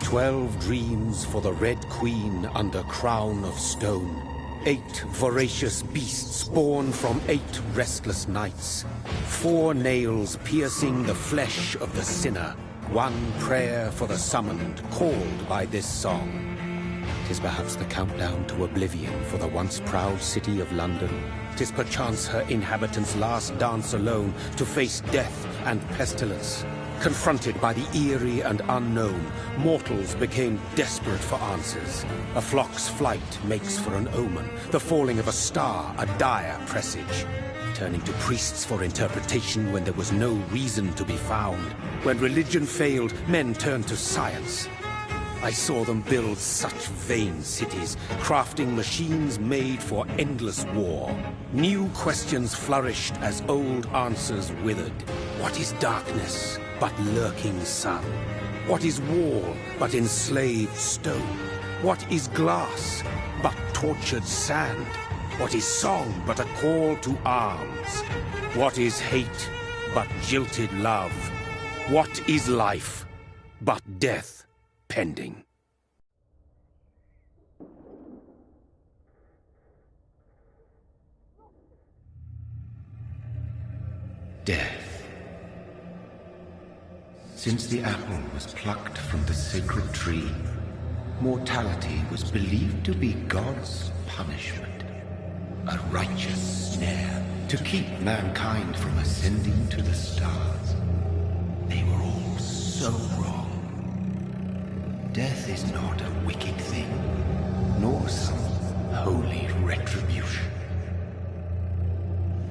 12 dreams for the Red Queen under crown of stone. 8 voracious beasts born from 8 restless nights. 4 nails piercing the flesh of the sinner. 1 prayer for the summoned, called by this song. 'Tis perhaps the countdown to oblivion for the once proud city of London. 'Tis perchance her inhabitants' last dance alone to face death and pestilence. Confronted by the eerie and unknown, mortals became desperate for answers. A flock's flight makes for an omen, the falling of a star a dire presage. Turning to priests for interpretation when there was no reason to be found. When religion failed, men turned to science. I saw them build such vain cities, crafting machines made for endless war. New questions flourished as old answers withered. What is darkness but lurking sun? What is wall but enslaved stone? What is glass but tortured sand? What is song but a call to arms? What is hate but jilted love? What is life but death pending? Death. Since the apple was plucked from the sacred tree, mortality was believed to be God's punishment. A righteous snare to keep mankind from ascending to the stars. They were all so wrong. Death is not a wicked thing, nor some holy retribution.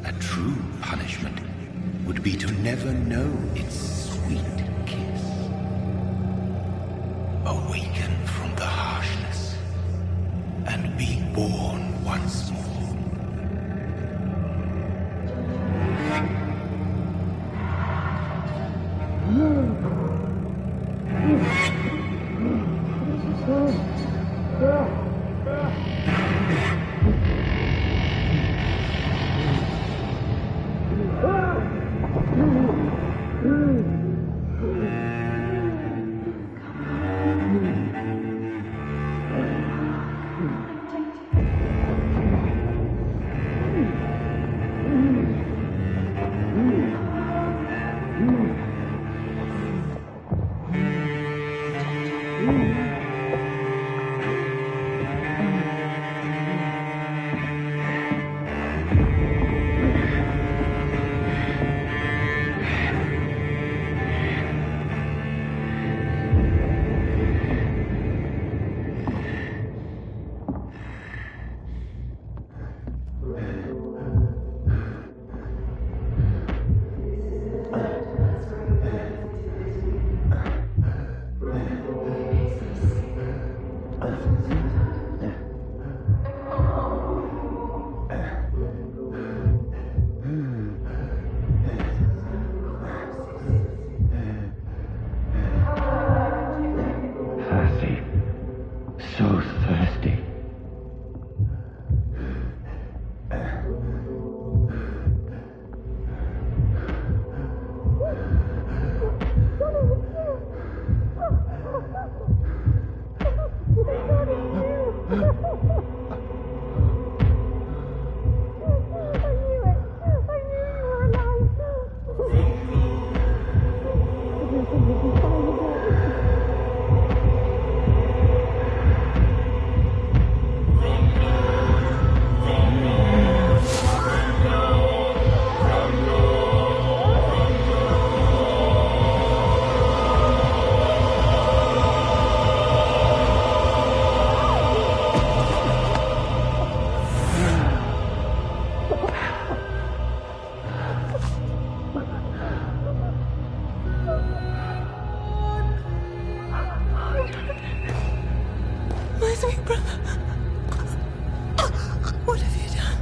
A true punishment would be to never know its sweet kiss. Awaken from the harshness and be born once more.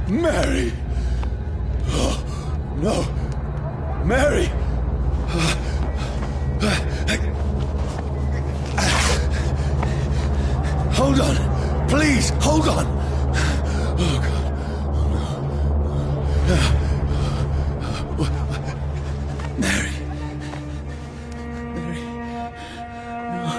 Mary! Oh, no! Mary! Hold on! Please, hold on! Oh, God. Oh, no. Mary. Mary. No.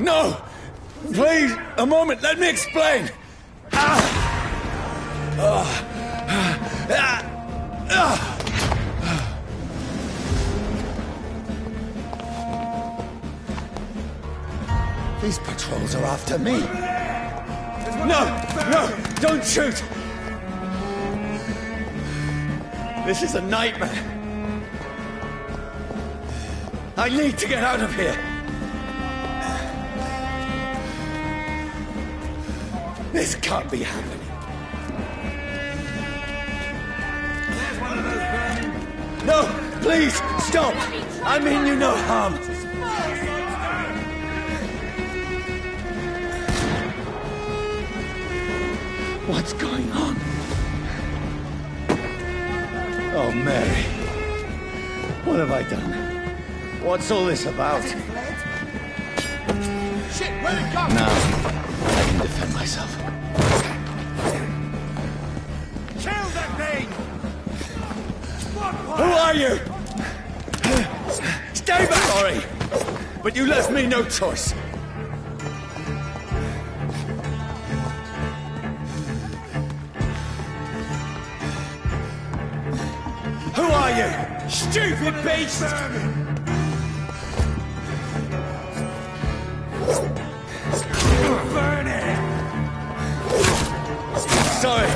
No! Please, a moment, let me explain! These patrols are after me. No! Don't shoot! This is a nightmare. I need to get out of here. This can't be happening. No, please, stop! I mean you no harm. What's going on? Oh, Mary. What have I done? What's all this about? Shit, where'd it go? Now, I can defend myself. Kill that thing! Who are you? Stay back! Sorry, but you left me no choice. Who are you? Stupid beast! Burn it! Sorry.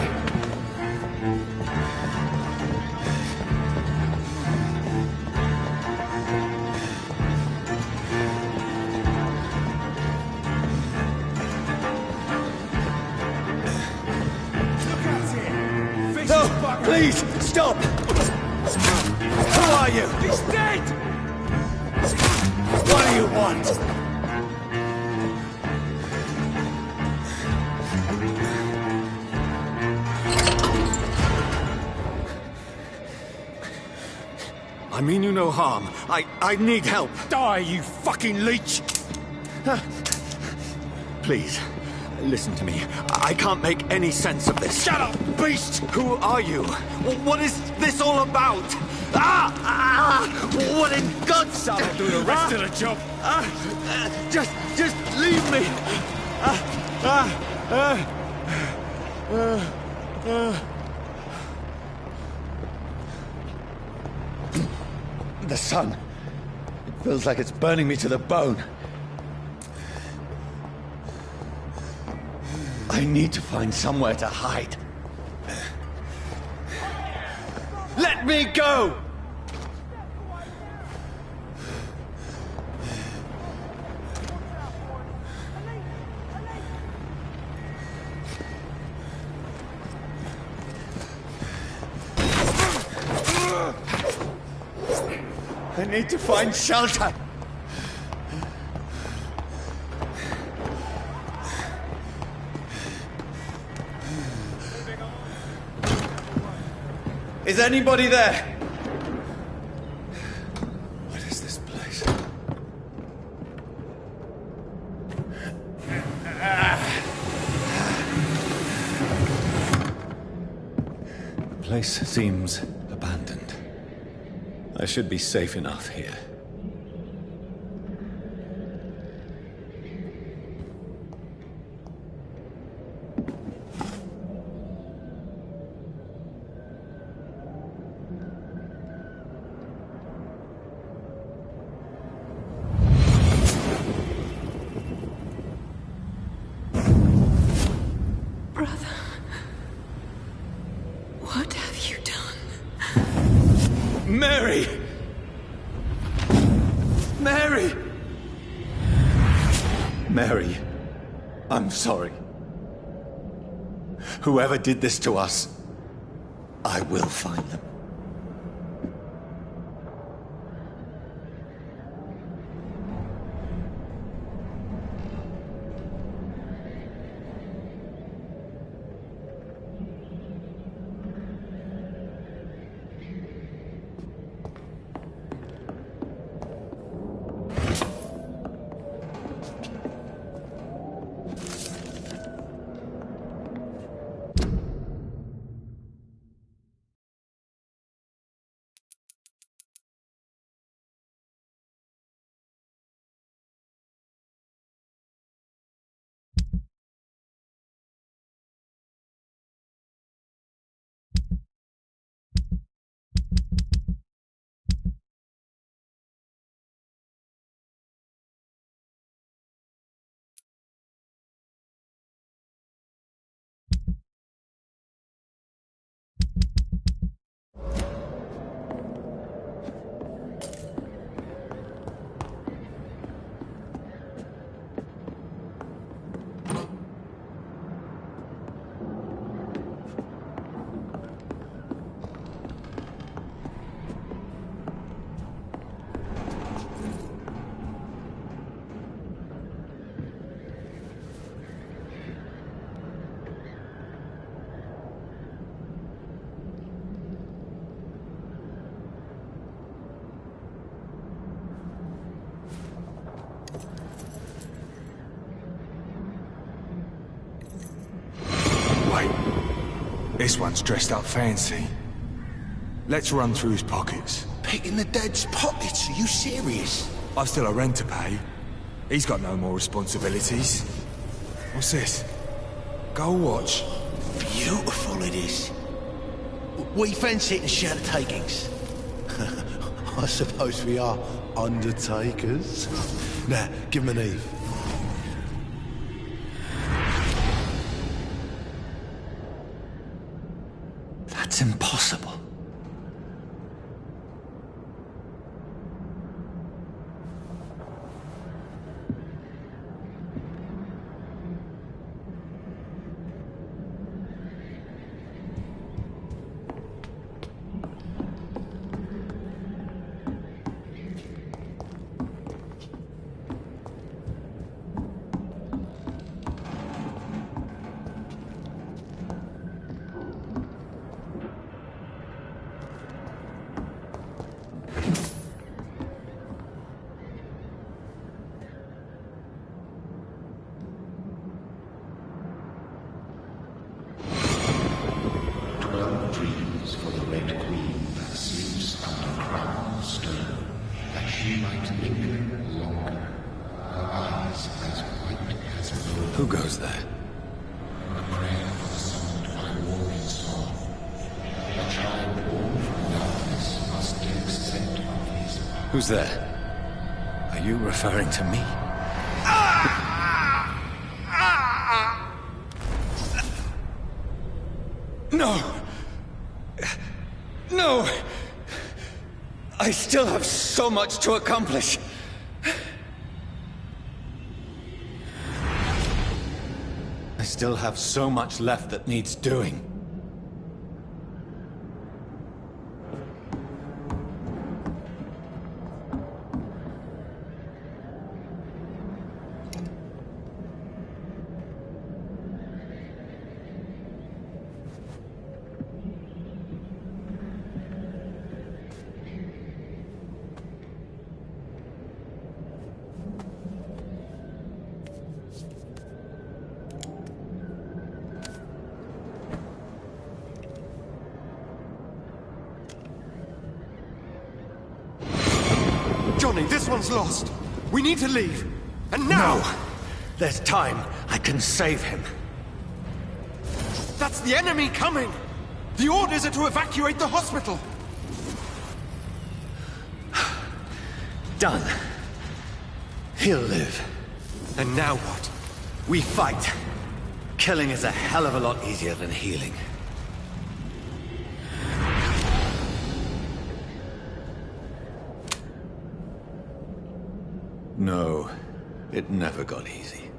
No, please, stop! Who are you? He's dead! What do you want? I mean you no harm. I need help. Die, you fucking leech! Please, listen to me. I can't make any sense of this. Shut up, beast! Who are you? What is this all about? What in God's name? I'll do the rest of the job. Just leave me. The sun. It feels like it's burning me to the bone. I need to find somewhere to hide. Let me go! I need to find shelter. Is anybody there? What is this place? The place seems abandoned. I should be safe enough here. Brother, what have you done? Mary! Mary! Mary, I'm sorry. Whoever did this to us, I will find them. Right. This one's dressed up fancy. Let's run through his pockets. Picking the dead's pockets? Are you serious? I've still a rent to pay. He's got no more responsibilities. What's this? Gold watch. Beautiful it is. We fence it and share the takings. I suppose we are undertakers. Now, give him an Eve. That's impossible. For the Red Queen that sleeps under crown stone, that she might linger longer, her eyes as white as wool. Who goes there? A prayer for the summoned by warrior song. A child born from darkness must give scent of his power. Who's there? Are you referring to me? No! No! I still have so much to accomplish. I still have so much left that needs doing. Johnny, this one's lost. We need to leave. And now! No! There's time. I can save him. That's the enemy coming! The orders are to evacuate the hospital! Done. He'll live. And now what? We fight. Killing is a hell of a lot easier than healing. No, it never got easy.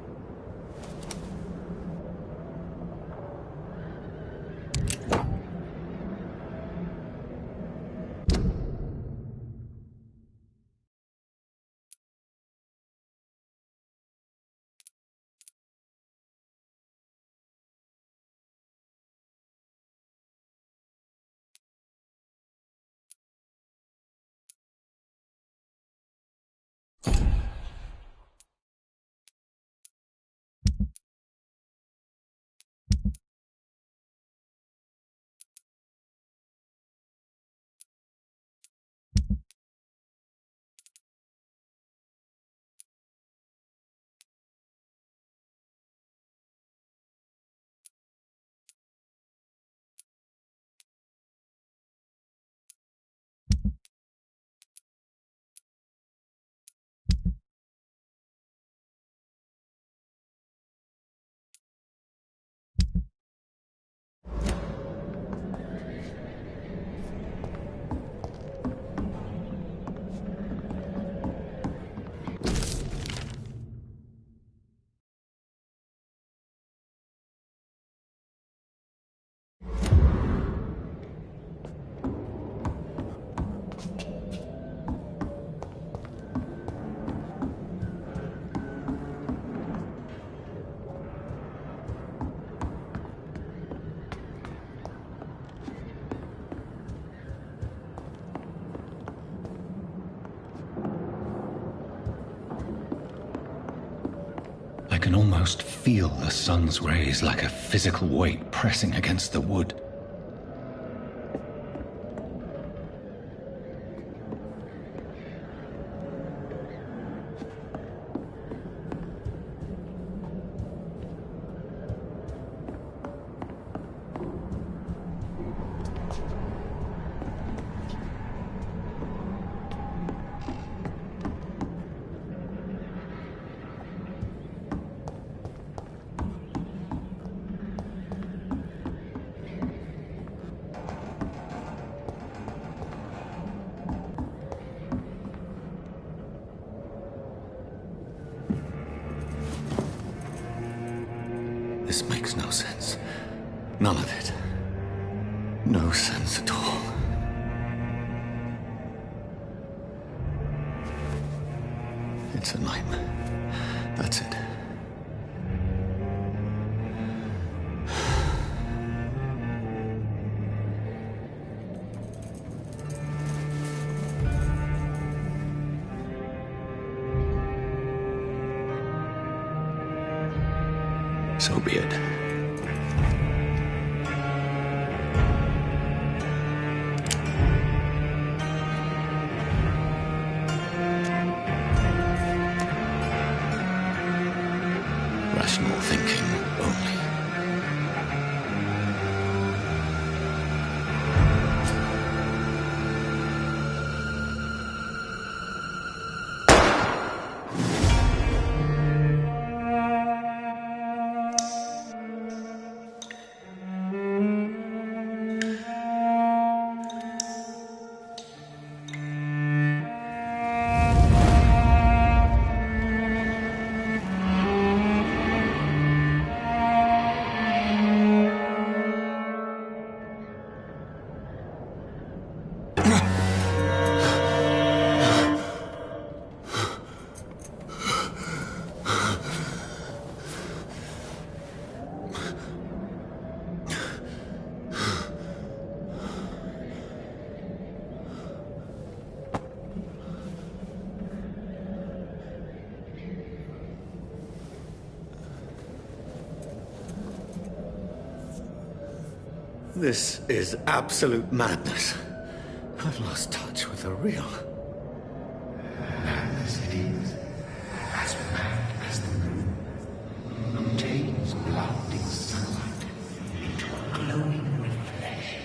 can almost feel the sun's rays like a physical weight pressing against the wood. This makes no sense. None of it. No sense at all. It's a nightmare. That's it. So be it. Rational thinking only. This is absolute madness. I've lost touch with the real. Madness it is, as mad as the moon, obtains blinding sunlight into a glowing reflection.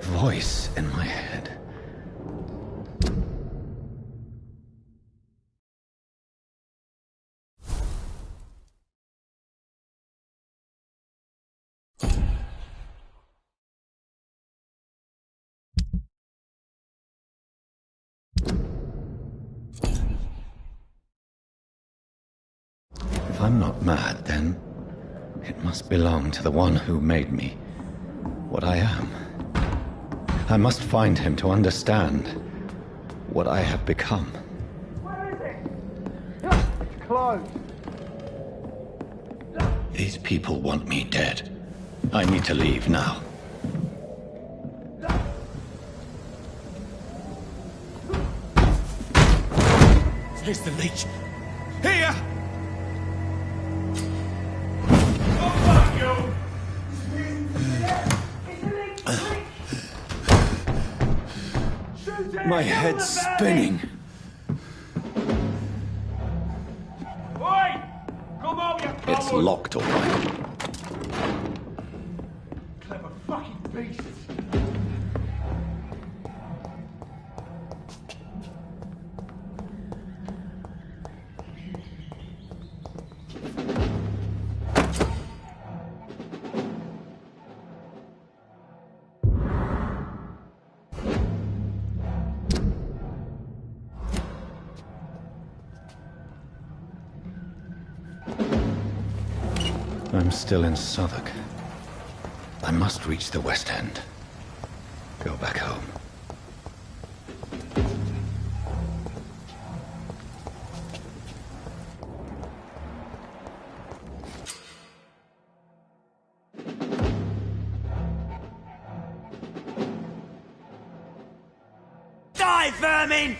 Voice in my head. If I'm not mad, then it must belong to the one who made me what I am. I must find him to understand what I have become. Where is it? It's closed. These people want me dead. I need to leave now. Here's the leech. My head's spinning. Oi! Come on, you It's coward! locked, all right. Clever fucking beast! I'm still in Southwark. I must reach the West End. Go back home. Die, vermin!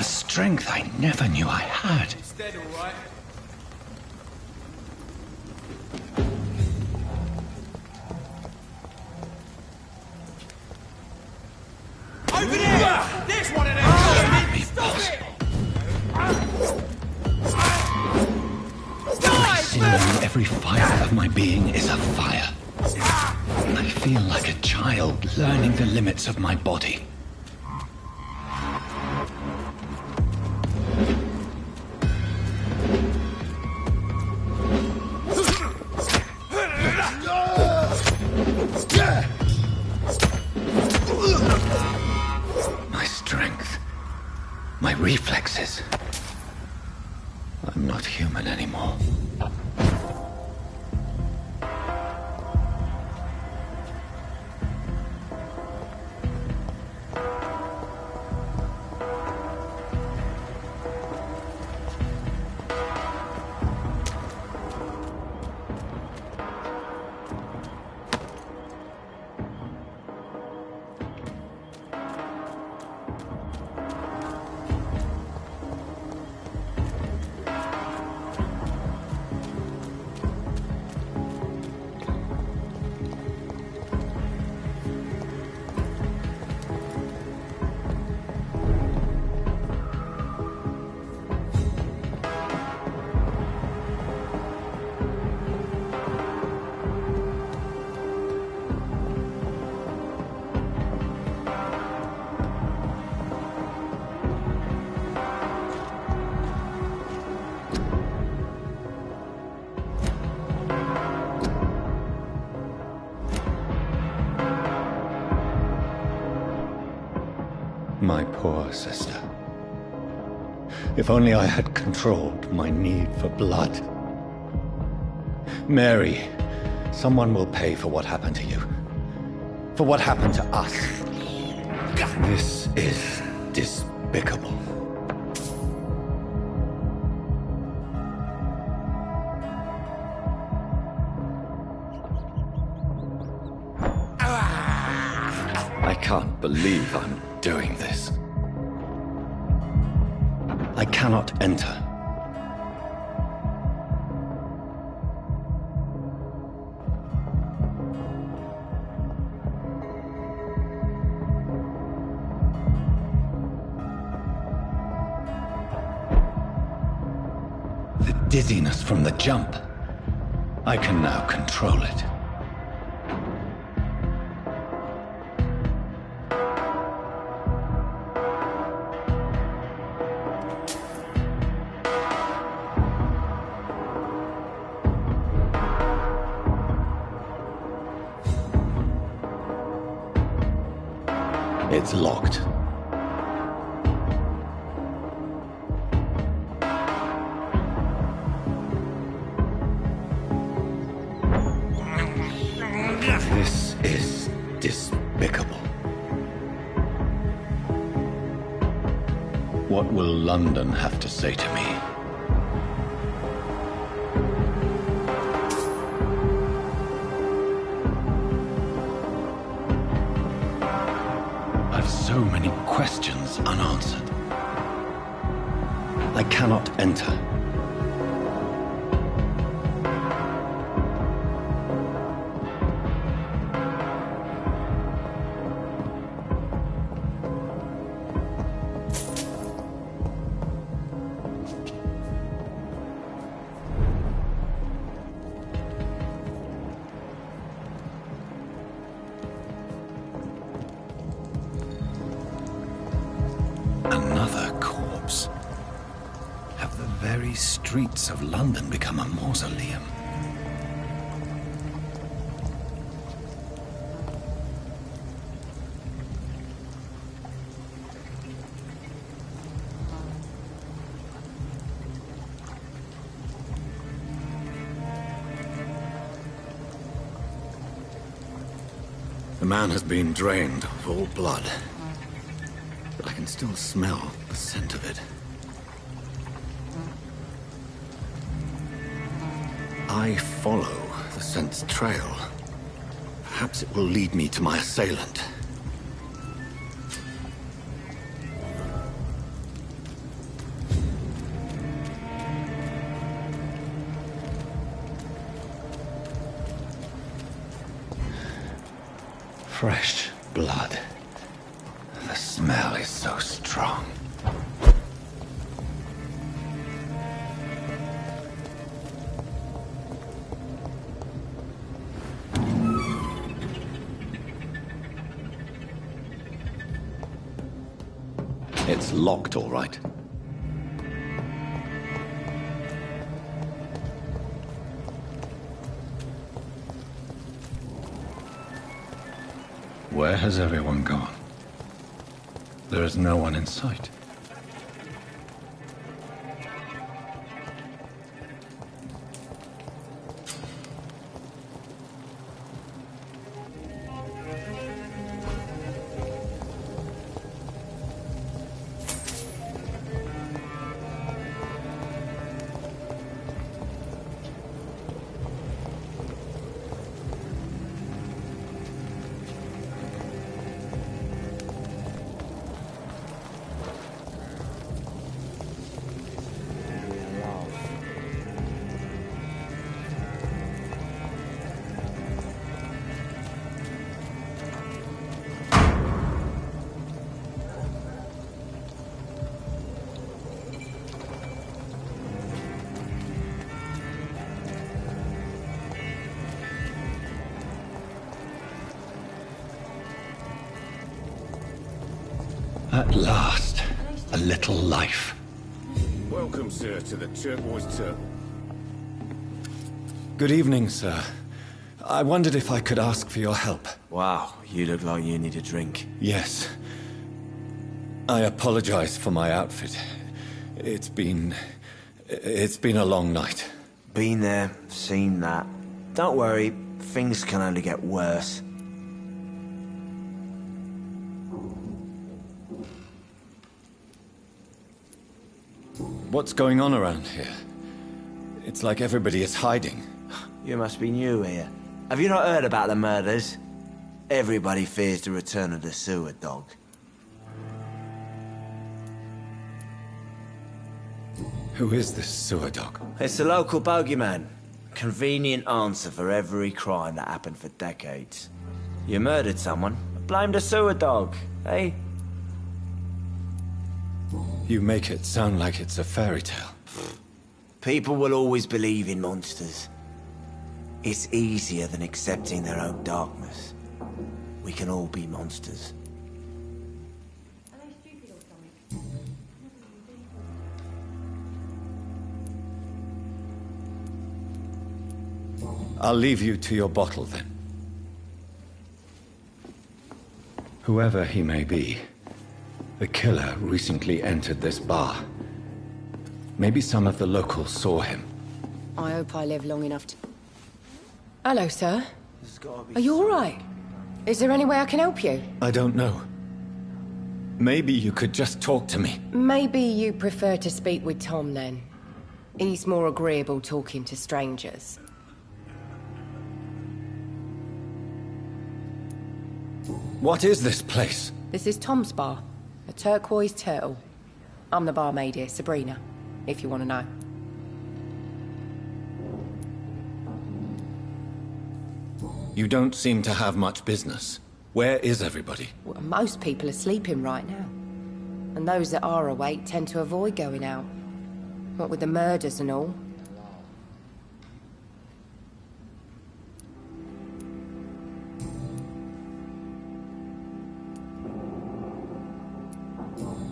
Strength I never knew I had. It's dead, all right. Over there! There's one of them! Can't be possible. Seemingly every fibre of my being is a fire. I feel like a child learning the limits of my body. My strength, my reflexes. I'm not human anymore. My poor sister. If only I had controlled my need for blood. Mary, someone will pay for what happened to you. For what happened to us. This is despicable. I can't believe I'm doing this. I cannot enter. The dizziness from the jump. I can now control it. It's locked. This is despicable. What will London have to say to me? I've so many questions unanswered. I cannot enter. these streets of London become a mausoleum? The man has been drained of all blood, but I can still smell the scent of it. I follow the scent's trail. Perhaps it will lead me to my assailant. Fresh blood. The smell is so strong. It's locked, all right. Where has everyone gone? There is no one in sight. At last, a little life. Welcome, sir, to the Turquoise Turtle. Good evening, sir. I wondered if I could ask for your help. Wow, you look like you need a drink. Yes. I apologize for my outfit. It's been a long night. Been there, seen that. Don't worry, things can only get worse. What's going on around here? It's like everybody is hiding. You must be new here. Have you not heard about the murders? Everybody fears the return of the sewer dog. Who is this sewer dog? It's the local bogeyman. Convenient answer for every crime that happened for decades. You murdered someone, blame the sewer dog, eh? You make it sound like it's a fairy tale. People will always believe in monsters. It's easier than accepting their own darkness. We can all be monsters. I'll leave you to your bottle then. Whoever he may be, the killer recently entered this bar. Maybe some of the locals saw him. I hope I live long enough to... Hello, sir. Are you all right? Is there any way I can help you? I don't know. Maybe you could just talk to me. Maybe you prefer to speak with Tom, then. He's more agreeable talking to strangers. What is this place? This is Tom's bar. A Turquoise Turtle. I'm the barmaid here, Sabrina, if you want to know. You don't seem to have much business. Where is everybody? Well, most people are sleeping right now. And those that are awake tend to avoid going out. What with the murders and all.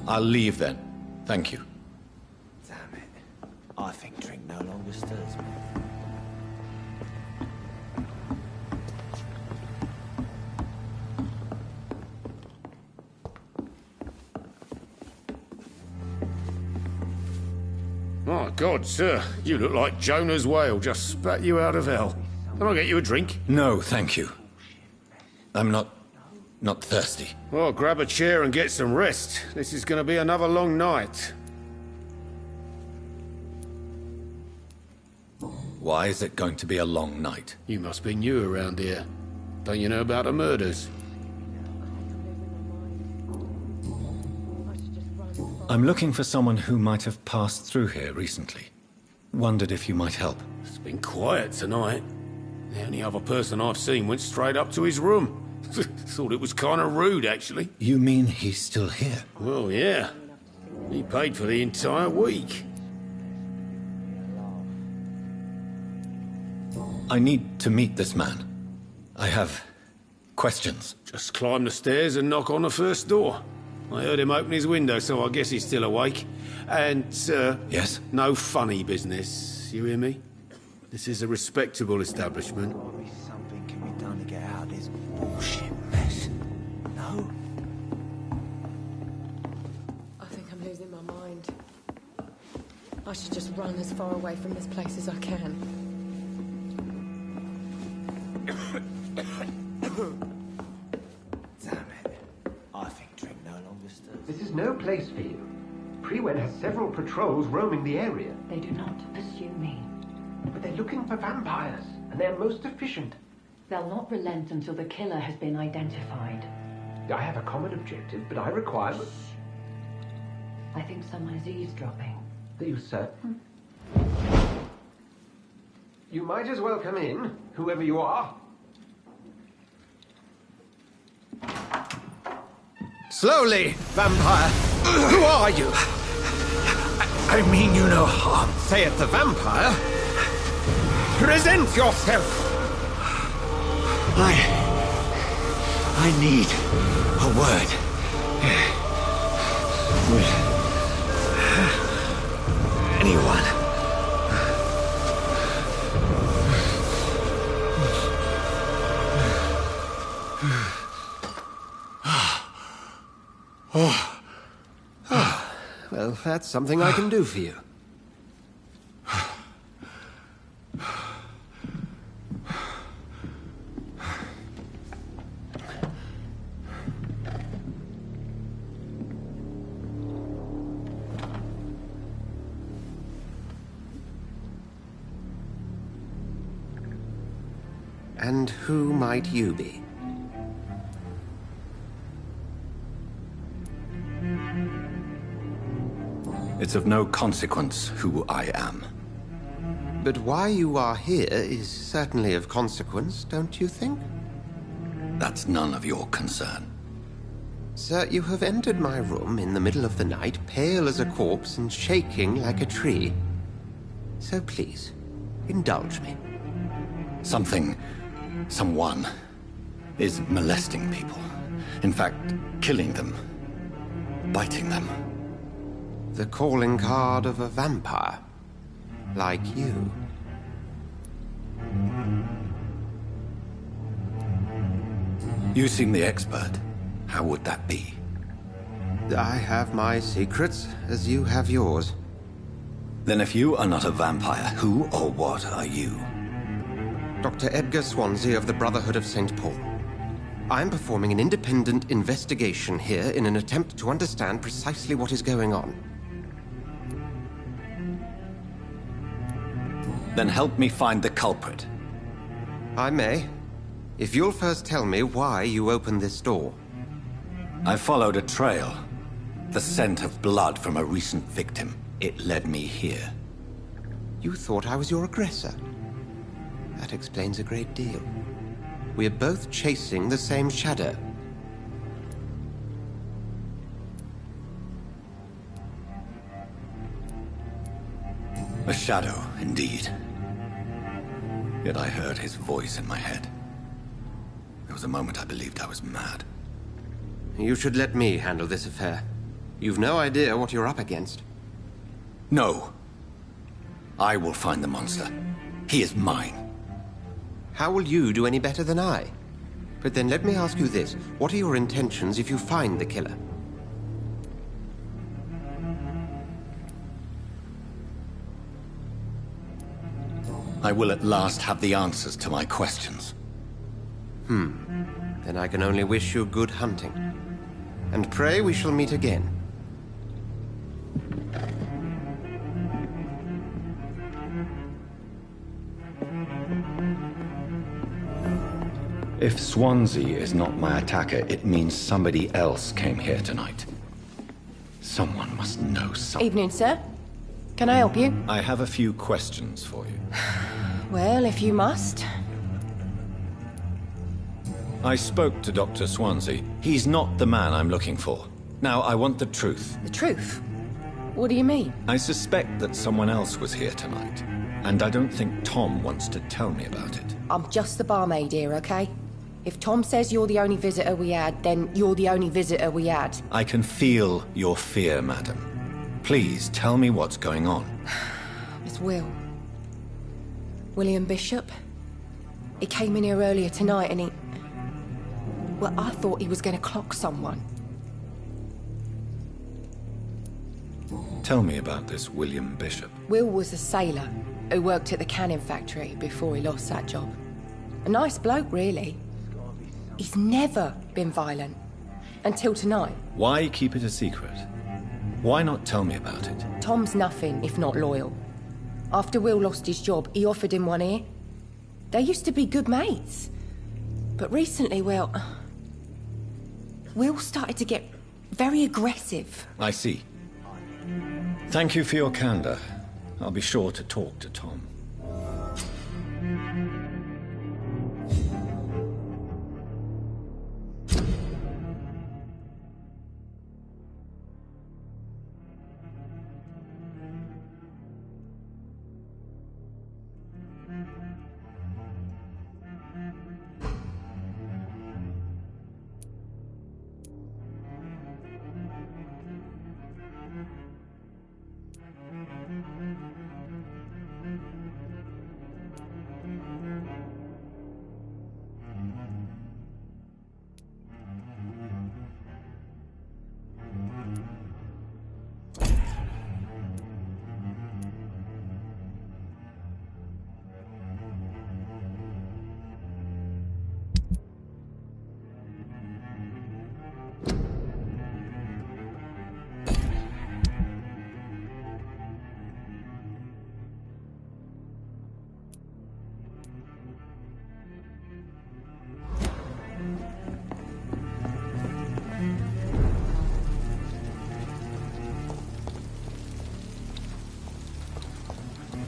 I'll leave then. Thank you. Damn it. I think drink no longer stirs me. My God, sir, you look like Jonah's whale just spat you out of hell. Can I get you a drink? No, thank you. I'm not thirsty. Well, grab a chair and get some rest. This is going to be another long night. Why is it going to be a long night? You must be new around here. Don't you know about the murders? I'm looking for someone who might have passed through here recently. Wondered if you might help. It's been quiet tonight. The only other person I've seen went straight up to his room. Thought it was kind of rude, actually. You mean he's still here? Well, yeah. He paid for the entire week. I need to meet this man. I have questions. Just climb the stairs and knock on the first door. I heard him open his window, so I guess he's still awake. And, Yes? no funny business. You hear me? This is a respectable establishment. Something can be done to get out of this bullshit mess. No? I think I'm losing my mind. I should just run as far away from this place as I can. Damn it. I think drink no longer stirs. This is no place for you. Prewen has several patrols roaming the area. They do not pursue me. But they're looking for vampires, and they're most efficient. They'll not relent until the killer has been identified. I have a common objective, but I require... I think someone is eavesdropping. Are you certain? You might as well come in, whoever you are. Slowly, vampire! Who are you? I mean you no harm. Saith the vampire. Present yourself! I need a word. With anyone. Well, that's something I can do for you. And who might you be? It's of no consequence who I am. But why you are here is certainly of consequence, don't you think? That's none of your concern. Sir, you have entered my room in the middle of the night, pale as a corpse and shaking like a tree. So please, indulge me. Someone is molesting people. In fact, killing them. Biting them. The calling card of a vampire. Like you. You seem the expert. How would that be? I have my secrets, as you have yours. Then if you are not a vampire, who or what are you? Dr. Edgar Swansea of the Brotherhood of St. Paul. I'm performing an independent investigation here in an attempt to understand precisely what is going on. Then help me find the culprit. I may. If you'll first tell me why you opened this door. I followed a trail. The scent of blood from a recent victim. It led me here. You thought I was your aggressor. That explains a great deal. We're both chasing the same shadow. A shadow, indeed. Yet I heard his voice in my head. There was a moment I believed I was mad. You should let me handle this affair. You've no idea what you're up against. No. I will find the monster. He is mine. How will you do any better than I? But then let me ask you this. What are your intentions if you find the killer? I will at last have the answers to my questions. Then I can only wish you good hunting. And pray we shall meet again. If Swansea is not my attacker, it means somebody else came here tonight. Someone must know something. Evening, sir. Can I help you? I have a few questions for you. Well, if you must. I spoke to Dr. Swansea. He's not the man I'm looking for. Now, I want the truth. The truth? What do you mean? I suspect that someone else was here tonight. And I don't think Tom wants to tell me about it. I'm just the barmaid here, okay? If Tom says you're the only visitor we had, then you're the only visitor we had. I can feel your fear, madam. Please tell me what's going on. It's Will. William Bishop. He came in here earlier tonight and he... Well, I thought he was going to clock someone. Tell me about this William Bishop. Will was a sailor who worked at the cannon factory before he lost that job. A nice bloke, really. He's never been violent. Until tonight. Why keep it a secret? Why not tell me about it? Tom's nothing if not loyal. After Will lost his job, he offered him one ear. They used to be good mates. But recently, well... Will started to get very aggressive. I see. Thank you for your candor. I'll be sure to talk to Tom.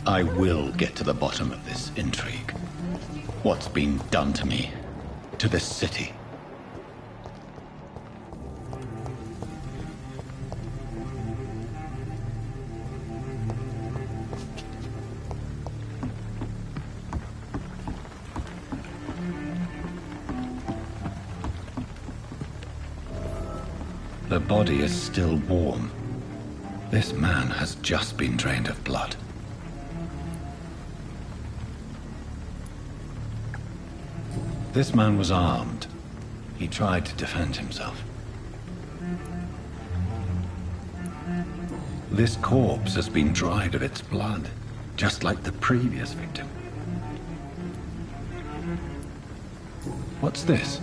I will get to the bottom of this intrigue. What's been done to me, to this city. The body is still warm. This man has just been drained of blood. This man was armed. He tried to defend himself. This corpse has been dried of its blood, just like the previous victim. What's this?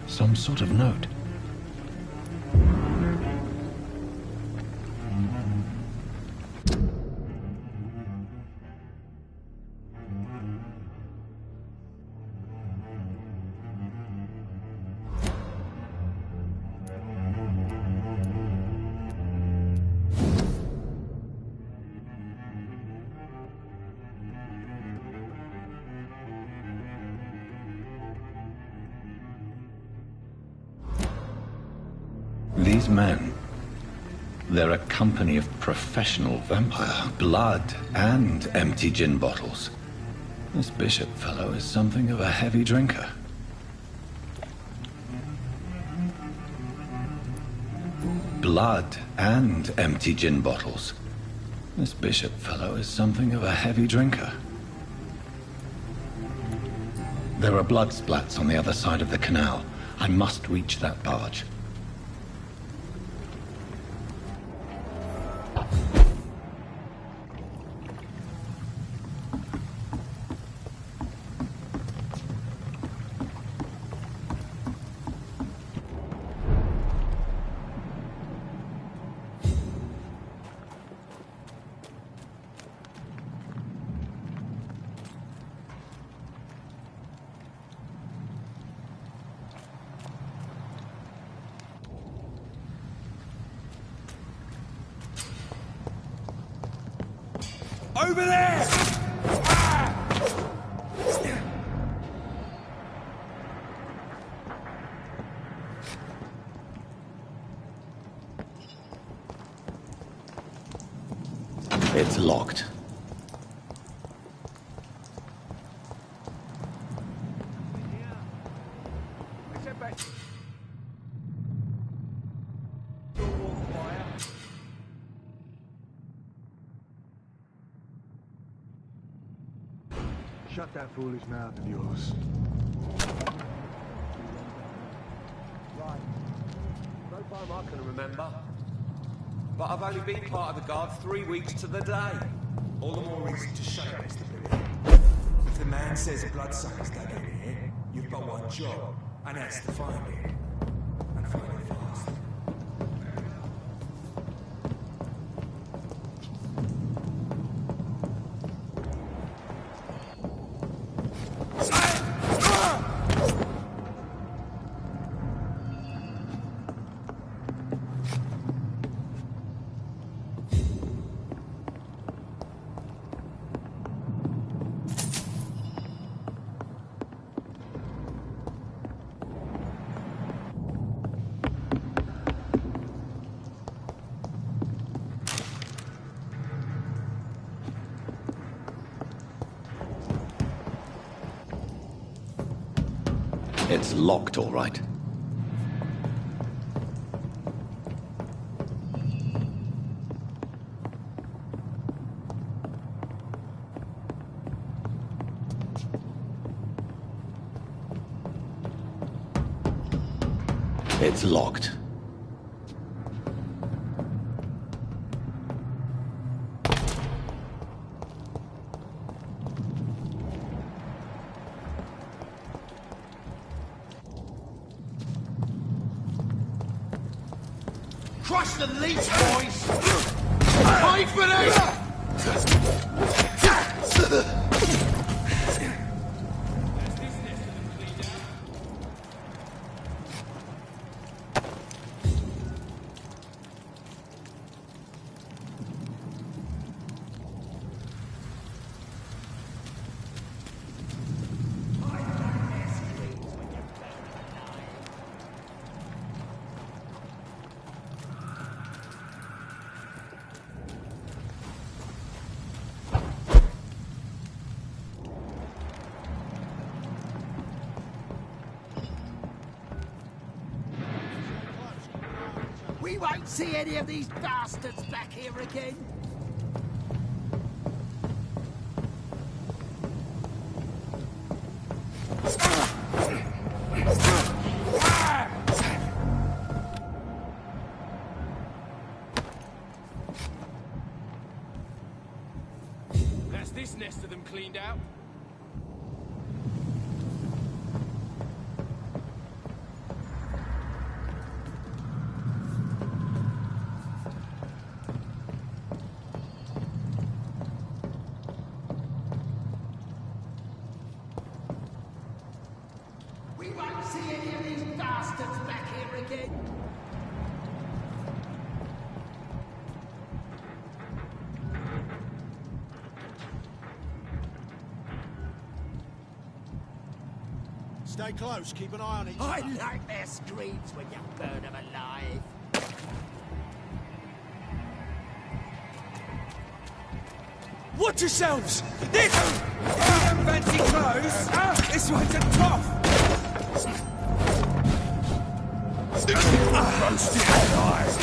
Some sort of note. These men, they're a company of professional vampire. Blood and empty gin bottles. This Bishop fellow is something of a heavy drinker. Blood and empty gin bottles. This bishop fellow is something of a heavy drinker. There are blood splats on the other side of the canal. I must reach that barge. Over there! It's locked. Shut that foolish mouth of yours. Right. No time I can remember. But I've only been part of the guard 3 weeks to the day. All the more reason to shut up, Mr. Billy. If the man says a bloodsucker's dug in here, you've got one job, and that's to find it. And find it fast. It's locked, all right. It's locked. Crush the leech, boys! Pay for this! We won't see any of these bastards back here again. That's this nest of them cleaned out. We won't see any of these bastards back here again. Stay close, keep an eye on each other. I like their screams when you burn them alive. Watch yourselves! This! If you don't fancy clothes, this one's a tough! Roasted alive!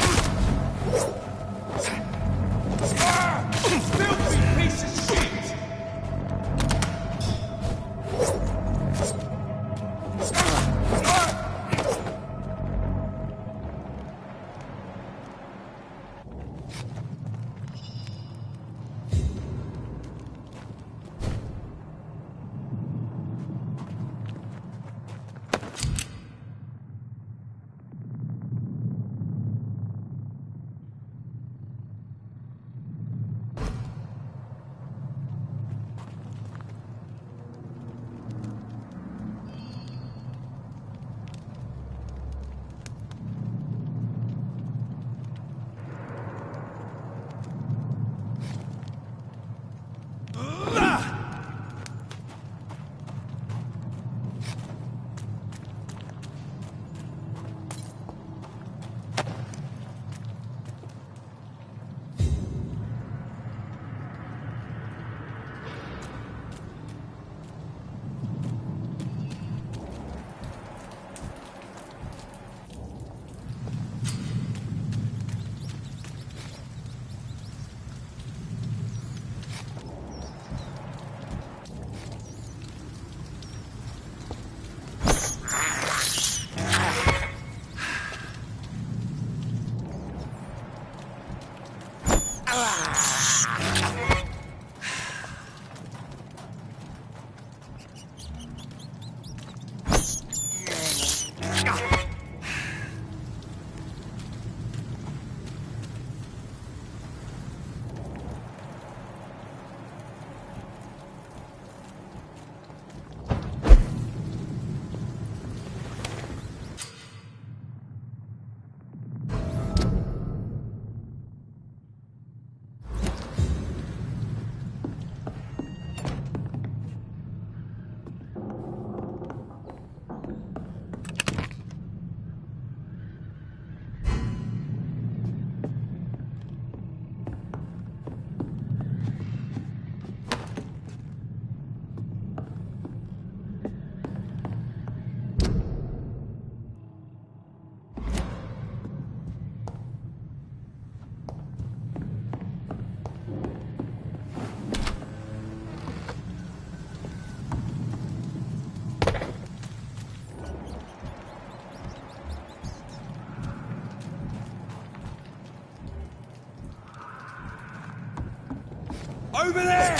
Over there!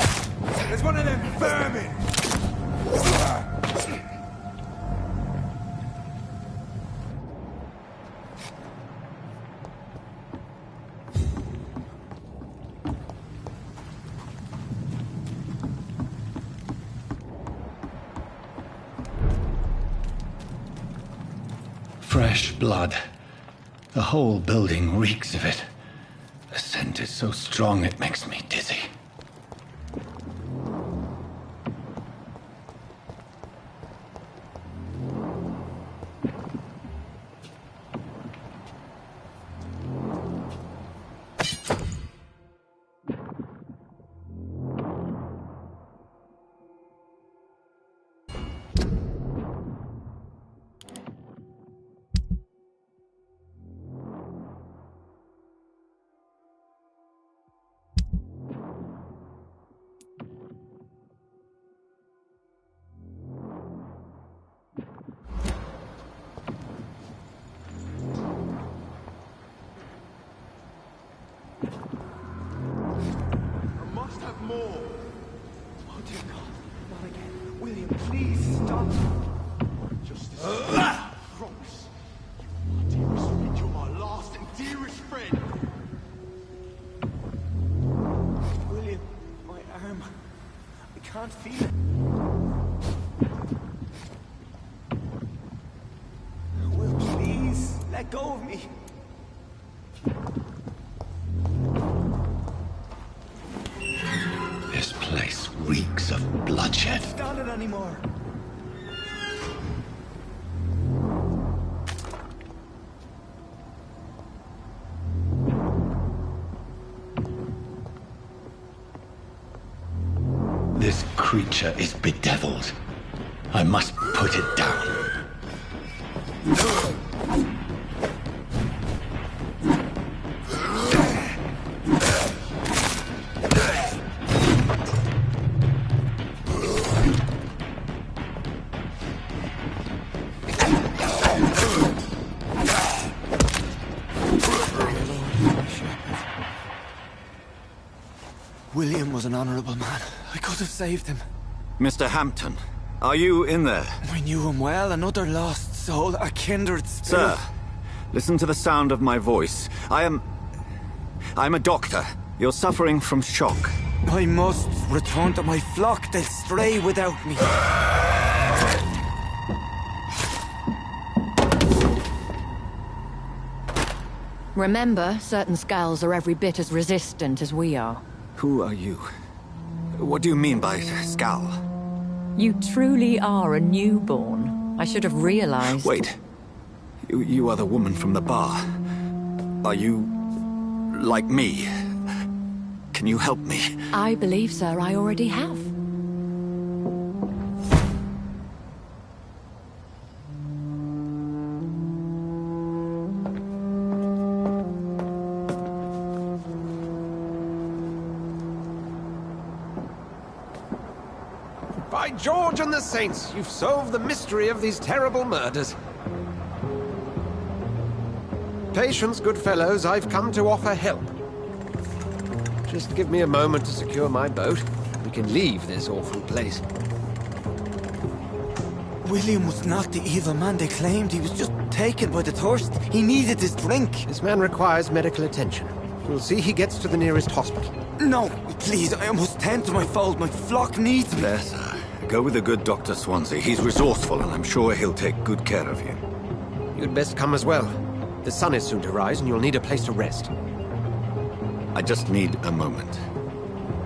There's one of them vermin! Fresh blood. The whole building reeks of it. The scent is so strong it makes me dizzy. This place reeks of bloodshed. Can't stand it anymore. This creature is bedeviled. I must put it down. William was an honorable man. I could have saved him. Mr. Hampton, are you in there? I knew him well, another lost soul, a kindred spirit. Sir, listen to the sound of my voice. I'm a doctor. You're suffering from shock. I must return to my flock. They'll stray without me. Remember, certain skulls are every bit as resistant as we are. Who are you? What do you mean by Skal? You truly are a newborn. I should have realized. Wait. You are the woman from the bar. Are you like me? Can you help me? I believe, sir, I already have. By George and the Saints, you've solved the mystery of these terrible murders. Patience, good fellows, I've come to offer help. Just give me a moment to secure my boat. We can leave this awful place. William was not the evil man they claimed. He was just taken by the thirst. He needed his drink. This man requires medical attention. We'll see he gets to the nearest hospital. No, please, I must tend to my fold. My flock needs me. There, sir. Go with the good Dr. Swansea. He's resourceful, and I'm sure he'll take good care of you. You'd best come as well. The sun is soon to rise, and you'll need a place to rest. I just need a moment.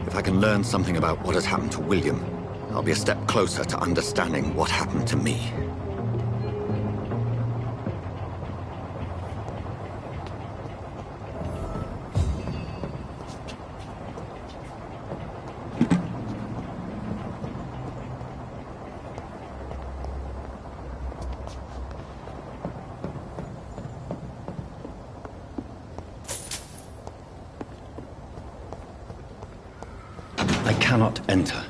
If I can learn something about what has happened to William, I'll be a step closer to understanding what happened to me. I cannot enter.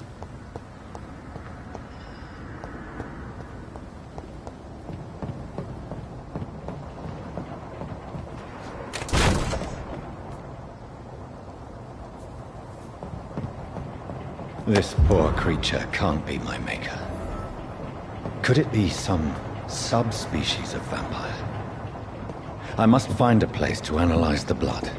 This poor creature can't be my maker. Could it be some subspecies of vampire? I must find a place to analyze the blood.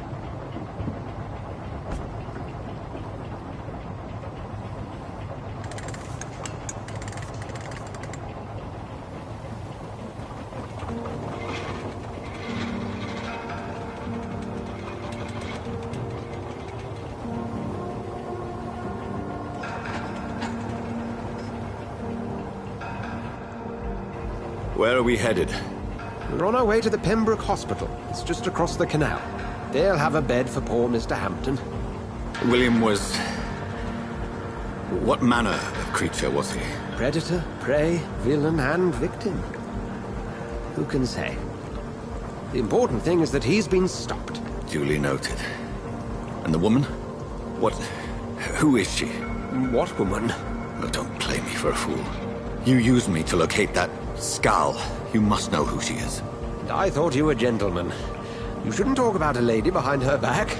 Where are we headed? We're on our way to the Pembroke Hospital. It's just across the canal. They'll have a bed for poor Mr. Hampton. William was... What manner of creature was he? Predator, prey, villain, and victim. Who can say? The important thing is that he's been stopped. Duly noted. And the woman? What... Who is she? What woman? Oh, don't play me for a fool. You used me to locate that skull. You must know who she is. I thought you a gentleman. You shouldn't talk about a lady behind her back,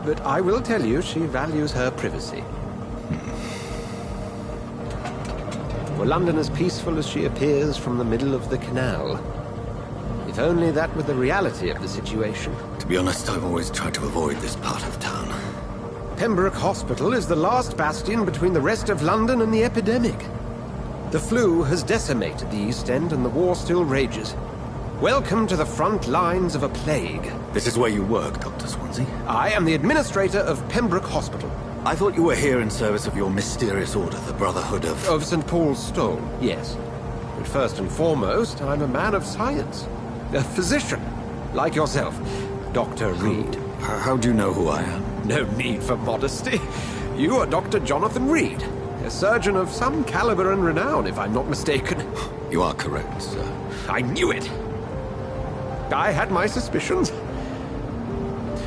but I will tell you she values her privacy. Were London as peaceful as she appears from the middle of the canal? If only that were the reality of the situation. To be honest, I've always tried to avoid this part of town. Pembroke Hospital is the last bastion between the rest of London and the epidemic. The flu has decimated the East End and the war still rages. Welcome to the front lines of a plague. This is where you work, Dr. Swansea? I am the administrator of Pembroke Hospital. I thought you were here in service of your mysterious order, the Brotherhood of... Of St. Paul's Stole, yes. But first and foremost, I'm a man of science. A physician, like yourself, Dr. Reid. How do you know who I am? No need for modesty. You are Dr. Jonathan Reid. A surgeon of some caliber and renown, if I'm not mistaken. You are correct, sir. I knew it! I had my suspicions.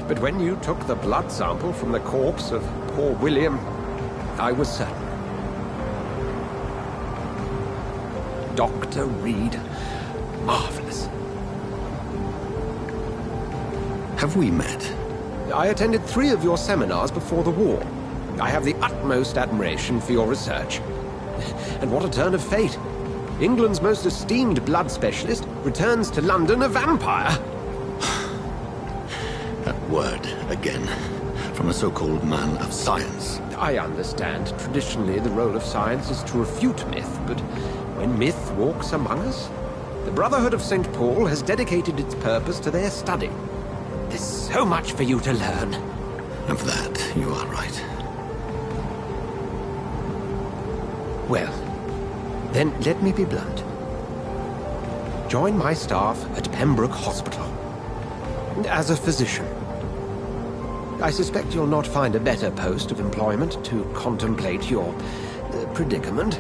But when you took the blood sample from the corpse of poor William, I was certain. Dr. Reid. Marvelous. Have we met? I attended 3 of your seminars before the war. I have the utmost admiration for your research. And what a turn of fate. England's most esteemed blood specialist returns to London a vampire. That word, again. From a so-called man of science. I understand. Traditionally, the role of science is to refute myth, but when myth walks among us, the Brotherhood of St. Paul has dedicated its purpose to their study. There's so much for you to learn. Of that, you are right. Well, then let me be blunt. Join my staff at Pembroke Hospital. As a physician. I suspect you'll not find a better post of employment to contemplate your predicament.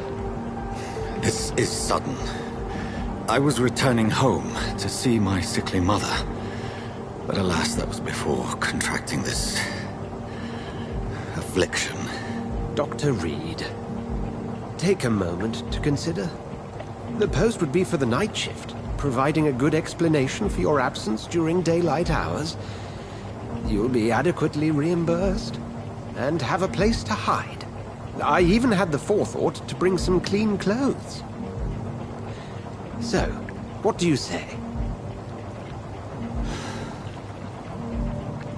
This is sudden. I was returning home to see my sickly mother. But alas, that was before contracting this... affliction. Dr. Reid, take a moment to consider. The post would be for the night shift, providing a good explanation for your absence during daylight hours. You'll be adequately reimbursed, and have a place to hide. I even had the forethought to bring some clean clothes. So, what do you say?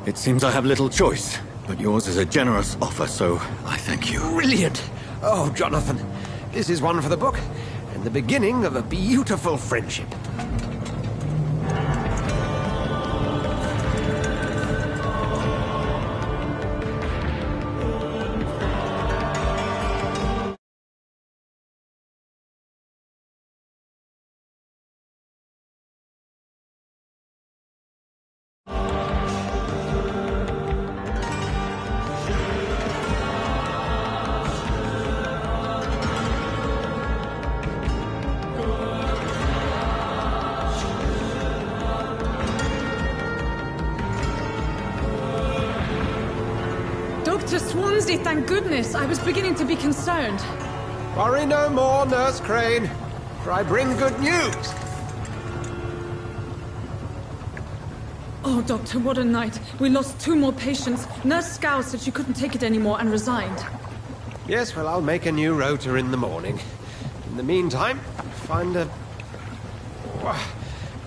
It seems I have little choice, but yours is a generous offer, so I thank you. Brilliant! Oh, Jonathan, this is one for the book, and the beginning of a beautiful friendship. Dr. Swansea, thank goodness. I was beginning to be concerned. Worry no more, Nurse Crane, for I bring good news. Oh, Doctor, what a night. We lost 2 more patients. Nurse Scow said she couldn't take it anymore and resigned. Yes, well, I'll make a new rota in the morning. In the meantime, find a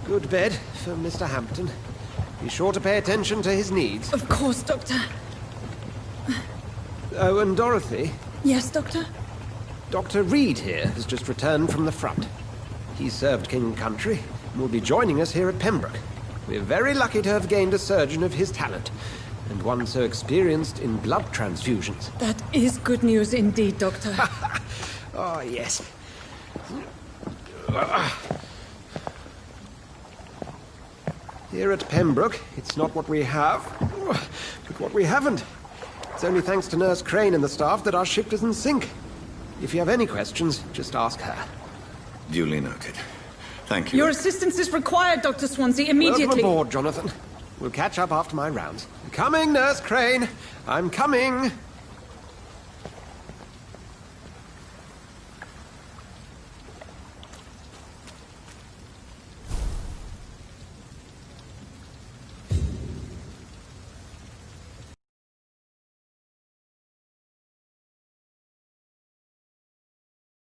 good bed for Mr. Hampton. Be sure to pay attention to his needs. Of course, Doctor. Oh, and Dorothy? Yes, Doctor? Dr. Reid here has just returned from the front. He served King and Country and will be joining us here at Pembroke. We're very lucky to have gained a surgeon of his talent, and one so experienced in blood transfusions. That is good news indeed, Doctor. Oh, yes. Here at Pembroke, it's not what we have, but what we haven't. It's only thanks to Nurse Crane and the staff that our ship is in sync. If you have any questions, just ask her. Duly noted. Thank you. Your assistance is required, Dr. Swansea, immediately. Welcome aboard, Jonathan. We'll catch up after my rounds. Coming, Nurse Crane. I'm coming.